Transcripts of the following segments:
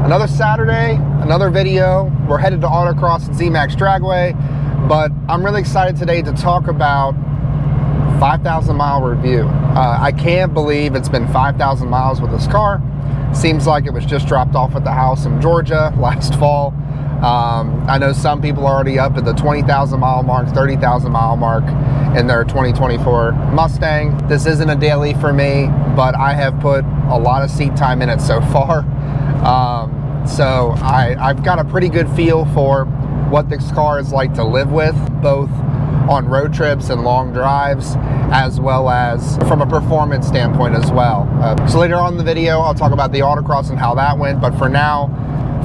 Another Saturday, another video. We're headed to Autocross and Z-Max Dragway, but I'm really excited today to talk about 5,000 mile review. I can't believe it's been 5,000 miles with this car. Seems like it was just dropped off at the house in Georgia last fall. I know some people are already up at the 20,000 mile mark, 30,000 mile mark in their 2024 Mustang. This isn't a daily for me, but I have put a lot of seat time in it so far. So I've got a pretty good feel for what this car is like to live with, both on road trips and long drives, as well as from a performance standpoint as well. So later on in the video, I'll talk about the Autocross and how that went, but for now,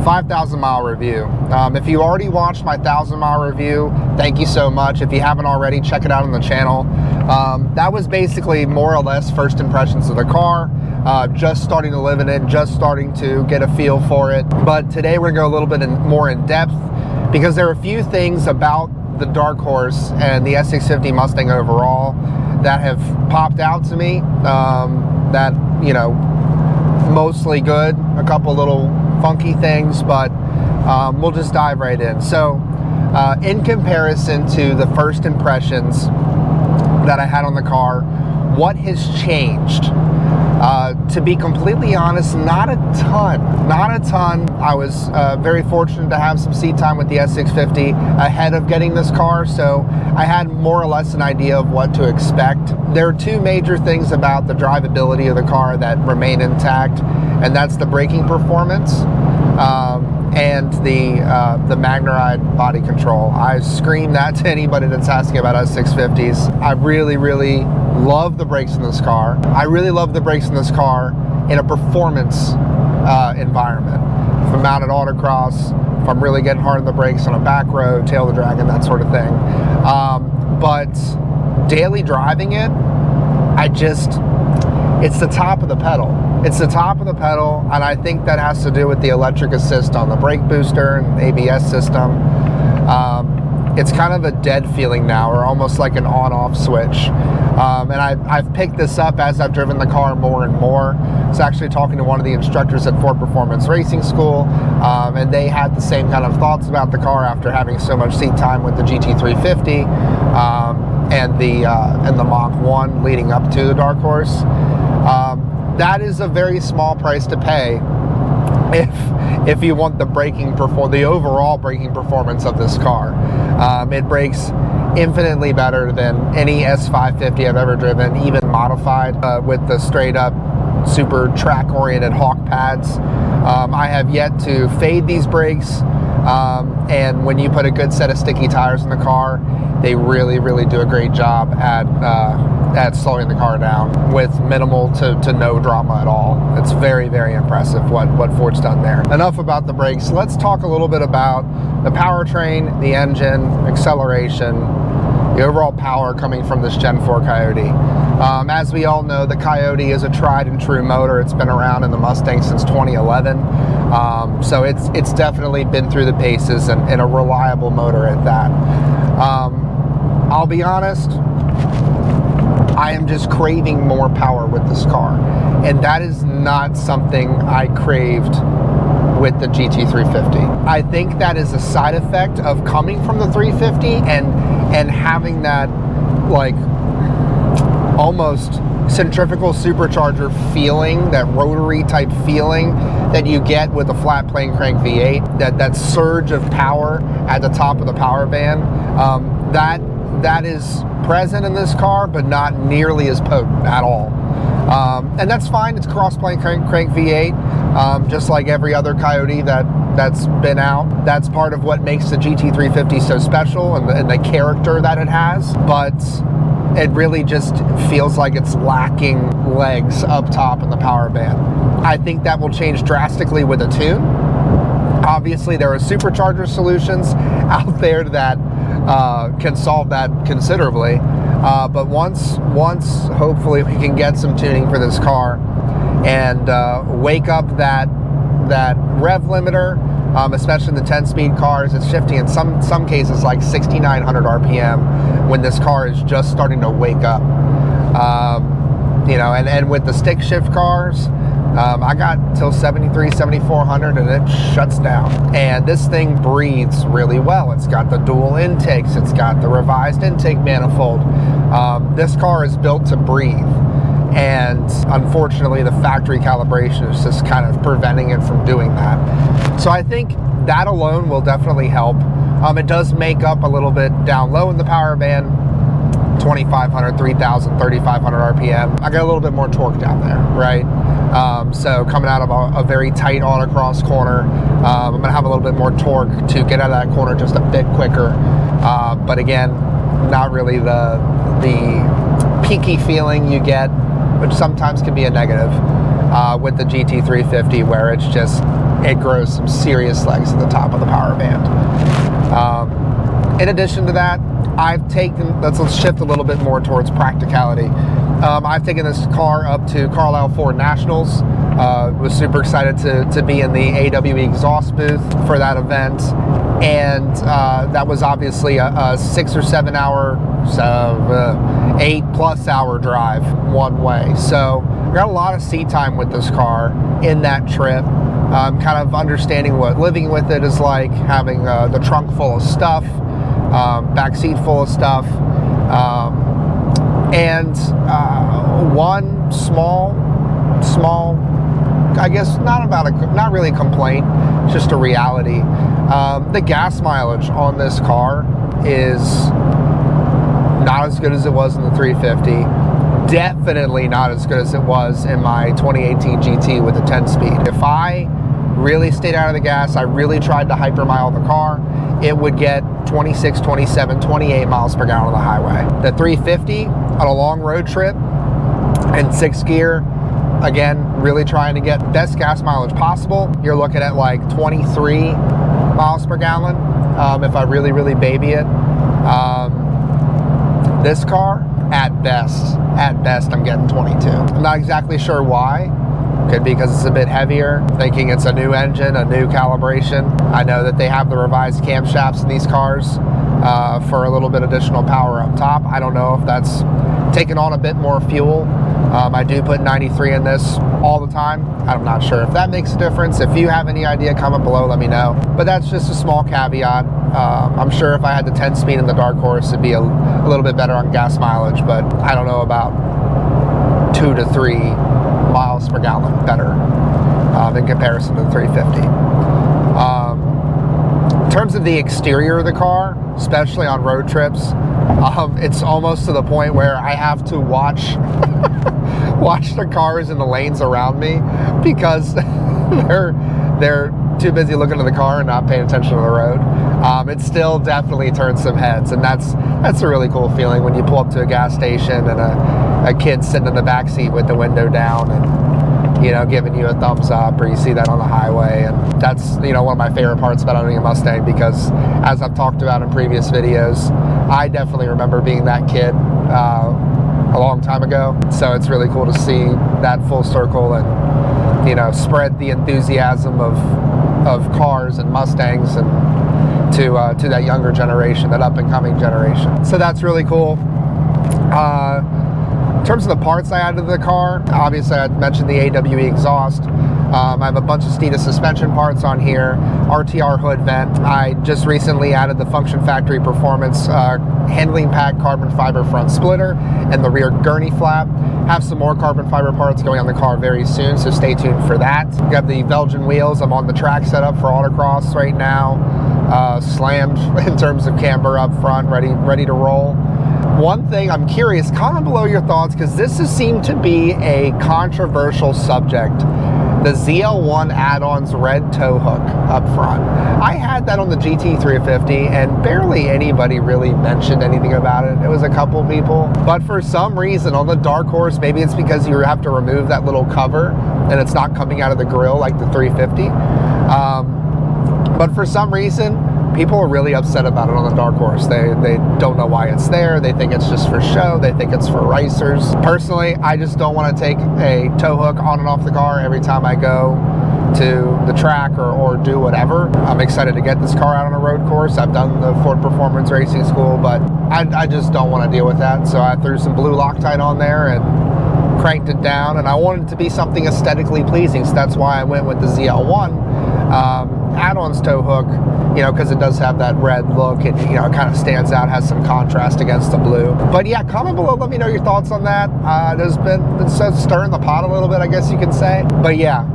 5,000 mile review. If you already watched my 1,000 mile review, thank you so much. If you haven't already, check it out on the channel. That was basically more or less first impressions of the car, just starting to live in it, just starting to get a feel for it. But today we're gonna go a little bit more in depth, because there are a few things about the Dark Horse and the S650 Mustang overall that have popped out to me, that, you know, mostly good, a couple little funky things, but we'll just dive right in. So in comparison to the first impressions that I had on the car, what has changed? To be completely honest, not a ton. I was very fortunate to have some seat time with the S650 ahead of getting this car, so I had more or less an idea of what to expect. There are two major things about the drivability of the car that remain intact, and that's the braking performance and the MagneRide body control. I scream that to anybody that's asking about S650s. I really love the brakes in this car. I really love the brakes in this car in a performance environment. If I'm out at Autocross, if I'm really getting hard on the brakes on a back road, tail the dragon, that sort of thing. But daily driving it, it's the top of the pedal. It's the top of the pedal, and I think that has to do with the electric assist on the brake booster and ABS system. It's kind of a dead feeling now, or almost like an on-off switch. And I've picked this up as I've driven the car more and more. I was actually talking to one of the instructors at Ford Performance Racing School, and they had the same kind of thoughts about the car after having so much seat time with the GT350 and the Mach 1 leading up to the Dark Horse. That is a very small price to pay if you want the overall braking performance of this car. It brakes infinitely better than any S550 I've ever driven, even modified with the straight up super track oriented Hawk pads. I have yet to fade these brakes, and when you put a good set of sticky tires in the car, they really do a great job at slowing the car down with minimal to no drama at all. It's very impressive what Ford's done there. Enough about the brakes. Let's talk a little bit about the powertrain, the engine, acceleration, the overall power coming from this Gen 4 Coyote. As we all know, the Coyote is a tried and true motor. It's been around in the Mustang since 2011. So it's definitely been through the paces, and a reliable motor at that. I'll be honest, I am just craving more power with this car, and that is not something I craved with the GT350. I think that is a side effect of coming from the 350 and having that, like, almost centrifugal supercharger feeling, that rotary type feeling that you get with a flat plane crank V8, that surge of power at the top of the power band. That is present in this car, but not nearly as potent at all. And that's fine. It's cross plane crank V8, just like every other Coyote that's been out. That's part of what makes the GT350 so special, and the character that it has. But it really just feels like it's lacking legs up top in the power band. I think that will change drastically with a tune. Obviously, there are supercharger solutions out there that can solve that considerably. But once hopefully we can get some tuning for this car and wake up that rev limiter, especially in the 10-speed cars. It's shifting in some cases like 6,900 RPM when this car is just starting to wake up. You know, and with the stick shift cars, I got till 73, 7400 and it shuts down. And this thing breathes really well. It's got the dual intakes. It's got the revised intake manifold. This car is built to breathe. And unfortunately, the factory calibration is just kind of preventing it from doing that. So I think that alone will definitely help. It does make up a little bit down low in the power band, 2,500, 3,000, 3,500 RPM. I got a little bit more torque down there, right? So coming out of a very tight autocross corner, I'm gonna have a little bit more torque to get out of that corner just a bit quicker. But again, not really the peaky feeling you get, which sometimes can be a negative with the GT350, where it grows some serious legs at the top of the power band. In addition to that, let's shift a little bit more towards practicality. I've taken this car up to Carlisle Ford Nationals. Was super excited to be in the AWE exhaust booth for that event. And that was obviously a 6 or 7 hour, 8+ hour drive one way. So I got a lot of seat time with this car in that trip. Kind of understanding what living with it is like, having the trunk full of stuff, back seat full of stuff, and one small, I guess not really a complaint, just a reality. The gas mileage on this car is not as good as it was in the 350. Definitely not as good as it was in my 2018 GT with the 10-speed. If I really stayed out of the gas, I really tried to hypermile the car, it would get 26, 27, 28 miles per gallon on the highway. The 350 on a long road trip and 6th gear, again, really trying to get best gas mileage possible. You're looking at like 23 miles per gallon if I really baby it. This car, at best, I'm getting 22. I'm not exactly sure why. Could be because it's a bit heavier, thinking it's a new engine, a new calibration. I know that they have the revised camshafts in these cars for a little bit additional power up top. I don't know if that's taking on a bit more fuel. I do put 93 in this all the time. I'm not sure if that makes a difference. If you have any idea, comment below, let me know. But that's just a small caveat. I'm sure if I had the 10-speed in the Dark Horse, it'd be a little bit better on gas mileage, but I don't know about 2 to 3 miles per gallon better in comparison to the 350. In terms of the exterior of the car, especially on road trips, it's almost to the point where I have to watch the cars in the lanes around me because they're too busy looking at the car and not paying attention to the road. It still definitely turns some heads, and that's a really cool feeling when you pull up to a gas station and a kid sitting in the back seat with the window down and, you know, giving you a thumbs up, or you see that on the highway. And that's, you know, one of my favorite parts about owning a Mustang, because as I've talked about in previous videos, I definitely remember being that kid a long time ago. So it's really cool to see that full circle and, you know, spread the enthusiasm of cars and Mustangs and to that younger generation, that up and coming generation. So that's really cool. In terms of the parts I added to the car, obviously I mentioned the AWE exhaust. I have a bunch of Steeda suspension parts on here, RTR hood vent. I just recently added the Function Factory Performance handling pack carbon fiber front splitter and the rear gurney flap. Have some more carbon fiber parts going on the car very soon, so stay tuned for that. We have the Belgian wheels. I'm on the track setup for Autocross right now. Slammed in terms of camber up front, ready to roll. One thing I'm curious, comment below your thoughts, because this has seemed to be a controversial subject. The ZL1 add-ons red tow hook up front. I had that on the GT350 and barely anybody really mentioned anything about it. It was a couple people, but for some reason on the Dark Horse, maybe it's because you have to remove that little cover and it's not coming out of the grill like the 350. But for some reason, people are really upset about it on the Dark Horse. They don't know why it's there. They think it's just for show. They think it's for racers. Personally, I just don't want to take a tow hook on and off the car every time I go to the track or do whatever. I'm excited to get this car out on a road course. I've done the Ford Performance Racing School, but I just don't want to deal with that. So I threw some blue Loctite on there and cranked it down, and I wanted it to be something aesthetically pleasing, so that's why I went with the ZL1 add-ons tow hook, you know, because it does have that red look, and you know, it kind of stands out, has some contrast against the blue. But yeah, comment below, let me know your thoughts on that. There's been stirring the pot a little bit, I guess you can say. But yeah,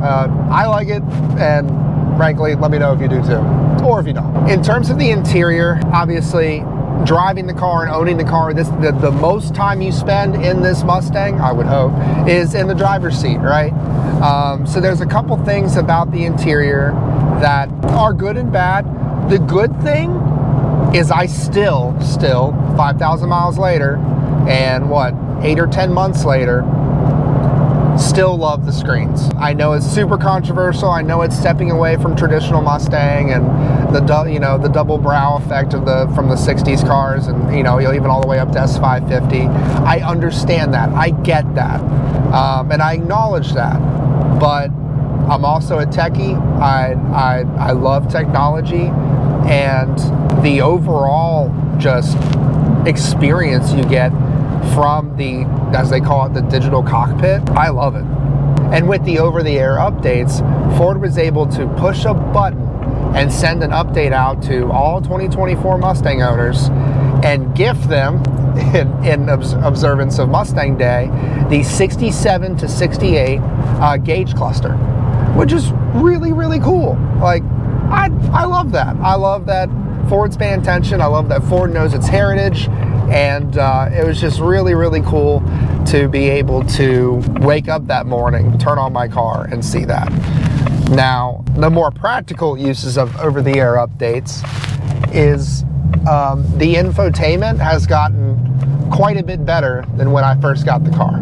I like it, and frankly, let me know if you do too, or if you don't. In terms of the interior, obviously, driving the car and owning the car, the most time you spend in this Mustang, I would hope, is in the driver's seat, right? So there's a couple things about the interior that are good and bad. The good thing is I still 5,000 miles later, and what, 8 or 10 months later, still love the screens. I know it's super controversial. I know it's stepping away from traditional Mustang and the double brow effect of from the 60s cars, and you know, even all the way up to S650. I understand that. I get that, and I acknowledge that. But I'm also a techie. I love technology, and the overall just experience you get from the, as they call it, the digital cockpit, I love it. And with the over-the-air updates, Ford was able to push a button and send an update out to all 2024 Mustang owners and gift them, in observance of Mustang Day, the 67 to 68 gauge cluster, which is really, really cool. Like, I love that. I love that Ford's paying attention. I love that Ford knows its heritage. And it was just really, really cool to be able to wake up that morning, turn on my car, and see that. Now, the more practical uses of over-the-air updates is the infotainment has gotten quite a bit better than when I first got the car.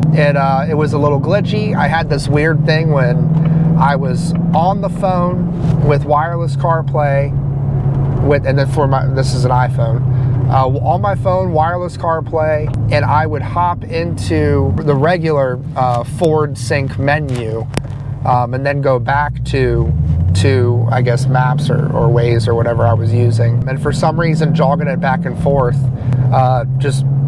It was a little glitchy. I had this weird thing when I was on the phone with wireless CarPlay, and then this is an iPhone. On my phone, wireless CarPlay, and I would hop into the regular Ford Sync menu, and then go back to I guess Maps or Waze or whatever I was using. And for some reason, jogging it back and forth,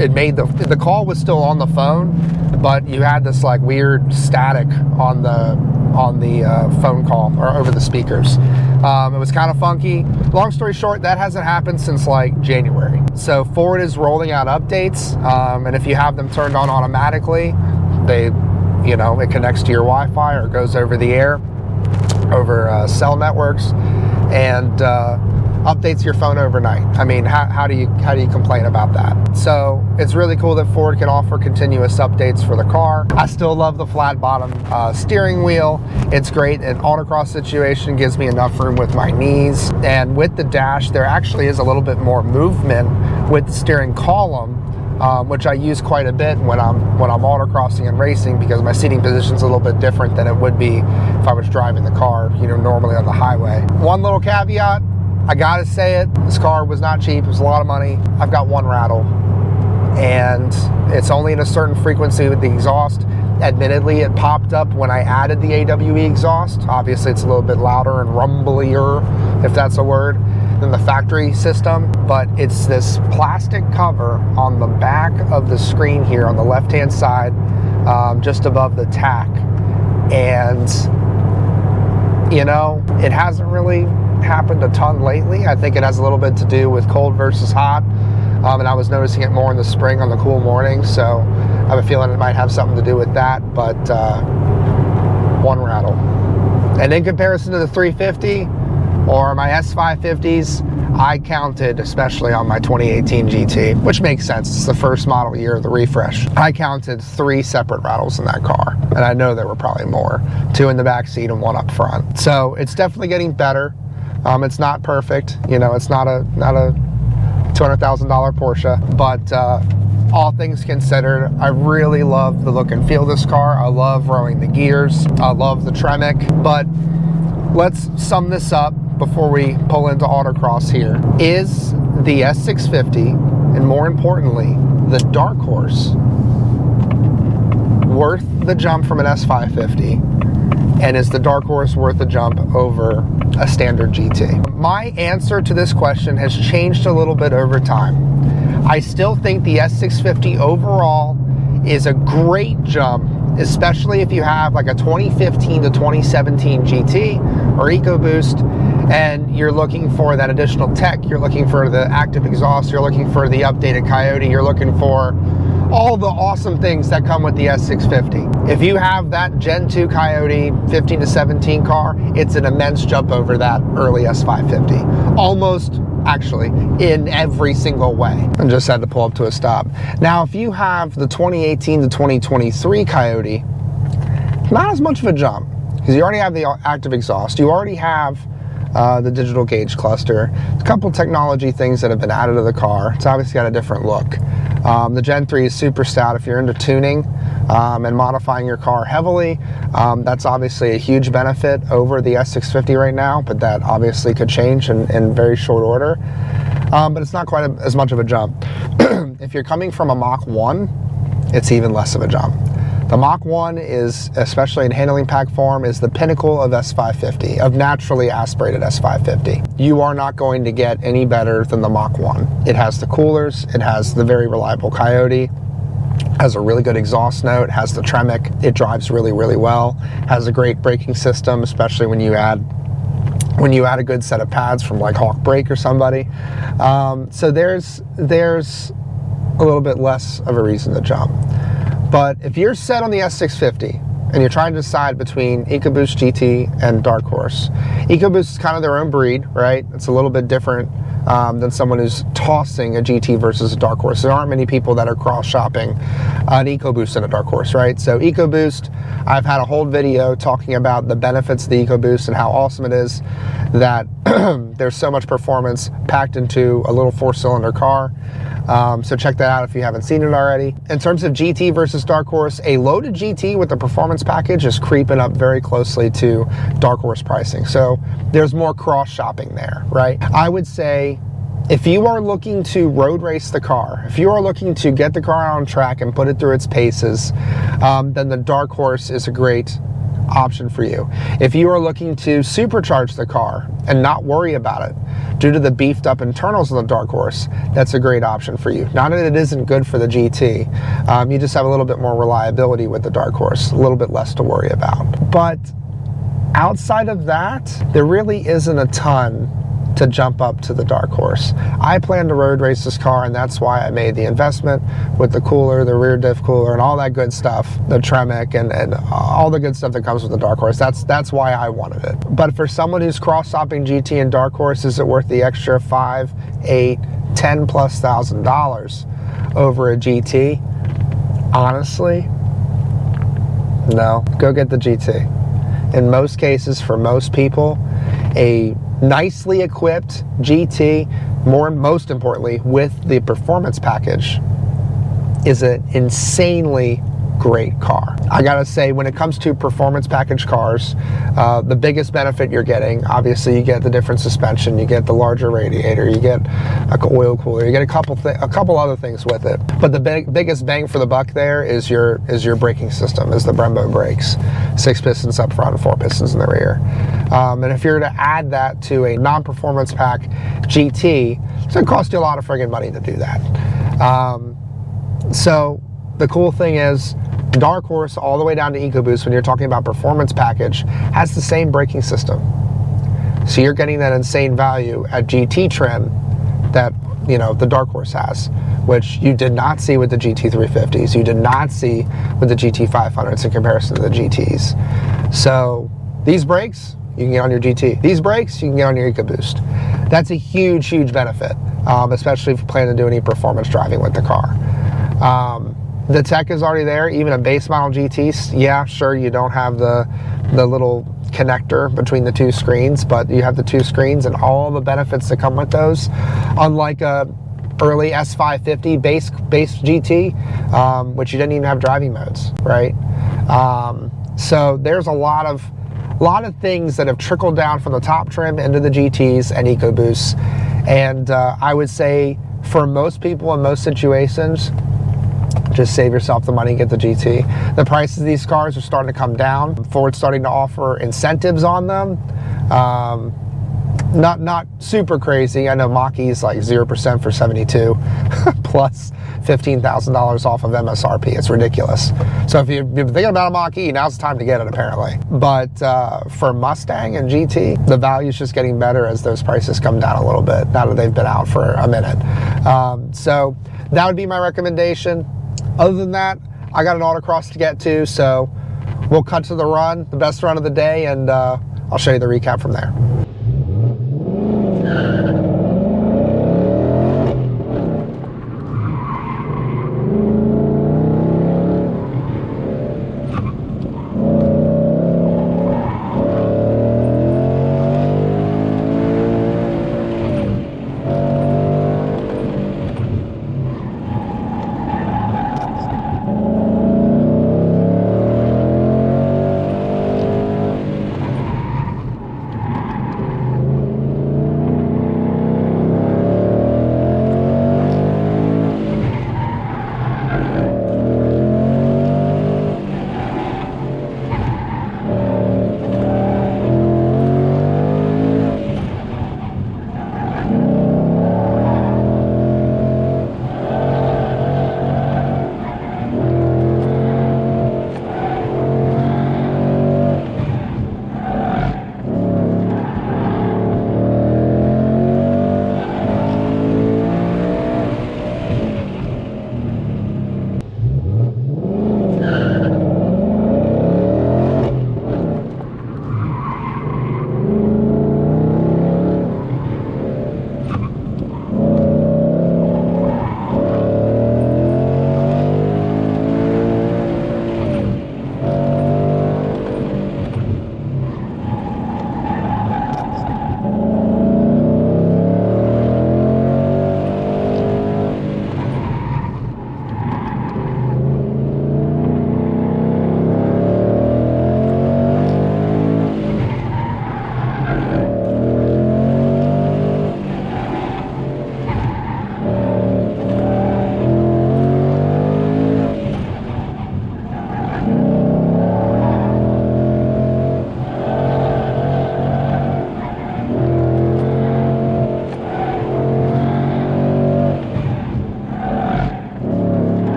it made the call was still on the phone, but you had this like weird static on the phone call or over the speakers. It was kind of funky. Long story short, that hasn't happened since like January. So Ford is rolling out updates, and if you have them turned on automatically, it connects to your Wi-Fi or goes over the air, over cell networks, and updates your phone overnight. I mean, how do you complain about that? So it's really cool that Ford can offer continuous updates for the car. I still love the flat bottom steering wheel. It's great. An autocross situation gives me enough room with my knees. And with the dash, there actually is a little bit more movement with the steering column, which I use quite a bit when I'm autocrossing and racing, because my seating position is a little bit different than it would be if I was driving the car, normally on the highway. One little caveat, I gotta say it, this car was not cheap. It was a lot of money. I've got one rattle, and it's only in a certain frequency with the exhaust. Admittedly, it popped up when I added the AWE exhaust. Obviously, it's a little bit louder and rumblier, if that's a word, than the factory system, but it's this plastic cover on the back of the screen here on the left-hand side, just above the tack. And, it hasn't really happened a ton lately. I think it has a little bit to do with cold versus hot, and I was noticing it more in the spring on the cool mornings, so I have a feeling it might have something to do with that. But one rattle, and in comparison to the 350 or my S550s, I counted, especially on my 2018 GT, which makes sense, it's the first model year of the refresh, I counted 3 separate rattles in that car, and I know there were probably more, 2 in the back seat and 1 up front. So it's definitely getting better. It's not perfect, it's not a $200,000 Porsche, but all things considered, I really love the look and feel of this car. I love rowing the gears. I love the Tremec. But let's sum this up before we pull into Autocross here. Is the S650, and more importantly, the Dark Horse, worth the jump from an S550? And is the Dark Horse worth the jump over a standard GT? My answer to this question has changed a little bit over time. I still think the S650 overall is a great jump especially if you have like a 2015 to 2017 GT or EcoBoost, and you're looking for that additional tech, you're looking for the active exhaust, you're looking for the updated Coyote, you're looking for all the awesome things that come with the S650. If you have that Gen 2 Coyote 15 to 17 car, it's an immense jump over that early S550. Almost, actually, in every single way. And just had to pull up to a stop. Now, if you have the 2018 to 2023 Coyote, not as much of a jump, because you already have the active exhaust, you already have the digital gauge cluster. There's a couple technology things that have been added to the car. It's obviously got a different look. The Gen 3 is super stout if you're into tuning and modifying your car heavily. That's obviously a huge benefit over the S650 right now, but that obviously could change in very short order. But it's not quite as much of a jump. If you're coming from a Mach 1, it's even less of a jump. The Mach 1 is, especially in handling pack form, is the pinnacle of S550, of naturally aspirated S550. You are not going to get any better than the Mach 1. It has the coolers, it has the very reliable Coyote, has a really good exhaust note, has the Tremec, it drives really, really well, has a great braking system, especially when you add a good set of pads from like Hawk Brake or somebody. So there's a little bit less of a reason to jump. But if you're set on the S650 and you're trying to decide between EcoBoost GT and Dark Horse, EcoBoost is kind of their own breed, right? It's a little bit different than someone who's tossing a GT versus a Dark Horse. There aren't many people that are cross-shopping an EcoBoost and a Dark Horse, right? So EcoBoost, I've had a whole video talking about the benefits of the EcoBoost and how awesome it is that there's so much performance packed into a little 4-cylinder car. So check that out if you haven't seen it already. In terms of GT versus Dark Horse, a loaded GT with the performance package is creeping up very closely to Dark Horse pricing. So there's more cross-shopping there, right? I would say if you are looking to road race the car, if you are looking to get the car on track and put it through its paces, then the Dark Horse is a great option for you. If you are looking to supercharge the car and not worry about it due to the beefed up internals of the Dark Horse, that's a great option for you. Not that it isn't good for the GT, you just have a little bit more reliability with the Dark Horse, a little bit less to worry about. But outside of that, there really isn't a ton to jump up to the Dark Horse. I plan to road race this car, and that's why I made the investment with the cooler, the rear diff cooler, and all that good stuff, the Tremec, and all the good stuff that comes with the Dark Horse. That's why I wanted it. But for someone who's cross-shopping GT and Dark Horse, is it worth the extra $5, $8, $10,000+ over a GT? Honestly, no. Go get the GT. In most cases, for most people, a nicely equipped GT, most importantly, with the performance package, is an insanely great car. I gotta say, when it comes to performance package cars, the biggest benefit you're getting, obviously you get the different suspension, you get the larger radiator, you get an oil cooler, you get a couple other things with it. But the biggest bang for the buck there is your braking system, is the Brembo brakes. 6 pistons up front and 4 pistons in the rear. And if you're to add that to a non-performance pack GT, it's gonna cost you a lot of friggin' money to do that. So the cool thing is, Dark Horse all the way down to EcoBoost, when you're talking about performance package, has the same braking system. So you're getting that insane value at GT trim that, you know, the Dark Horse has, which you did not see with the GT350s. You did not see with the GT500s in comparison to the GTs. So these brakes, you can get on your GT. These brakes, you can get on your EcoBoost. That's a huge, huge benefit, especially if you plan to do any performance driving with the car. The tech is already there. Even a base model GT, yeah, sure, you don't have the little connector between the two screens, but you have the two screens and all the benefits that come with those. Unlike a early S550 base GT, which you didn't even have driving modes, right? So there's a lot of things that have trickled down from the top trim into the GTs and EcoBoosts, and I would say for most people in most situations, just save yourself the money and get the GT. The prices of these cars are starting to come down. Ford's starting to offer incentives on them. Not super crazy. I know Mach-E is like 0% for 72 plus $15,000 off of MSRP. It's ridiculous. So if you've been thinking about a Mach-E, now's the time to get it apparently. But for Mustang and GT, the value is just getting better as those prices come down a little bit now that they've been out for a minute. So that would be my recommendation. Other than that, I got an autocross to get to, so we'll cut to the run, the best run of the day, and I'll show you the recap from there.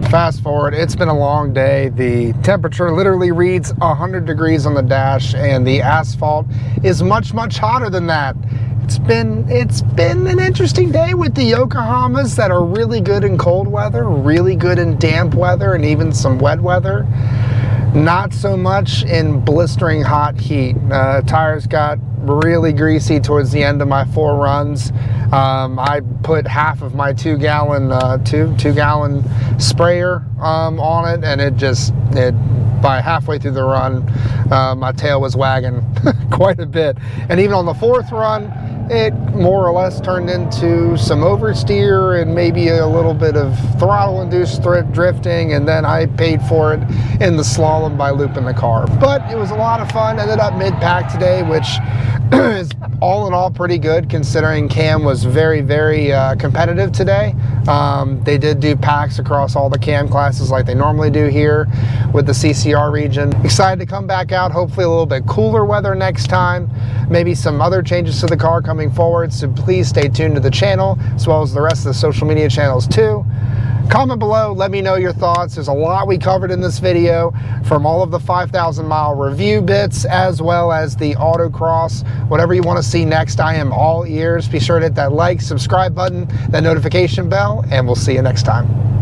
Fast forward, it's been a long day. The temperature literally reads 100 degrees on the dash, and the asphalt is much hotter than that. It's been an interesting day with the Yokohamas that are really good in cold weather, really good in damp weather, and even some wet weather. Not so much in blistering hot heat. Tires got really greasy towards the end of my 4 runs. I put half of my 2-gallon sprayer on it, and it by halfway through the run, my tail was wagging quite a bit. And even on the 4th run, it more or less turned into some oversteer and maybe a little bit of throttle-induced drifting, and then I paid for it in the slalom by looping the car. But it was a lot of fun. Ended up mid-pack today, which is all in all pretty good considering Cam was very competitive today. They did do packs across all the Cam classes like they normally do here with the CCR region. Excited to come back out, hopefully a little bit cooler weather next time, maybe some other changes to the car coming forward, so please stay tuned to the channel as well as the rest of the social media channels too. Comment below, let me know your thoughts. There's a lot we covered in this video, from all of the 5,000 mile review bits as well as the autocross. Whatever you want to see next, I am all ears. Be sure to hit that like, subscribe button, that notification bell, and we'll see you next time.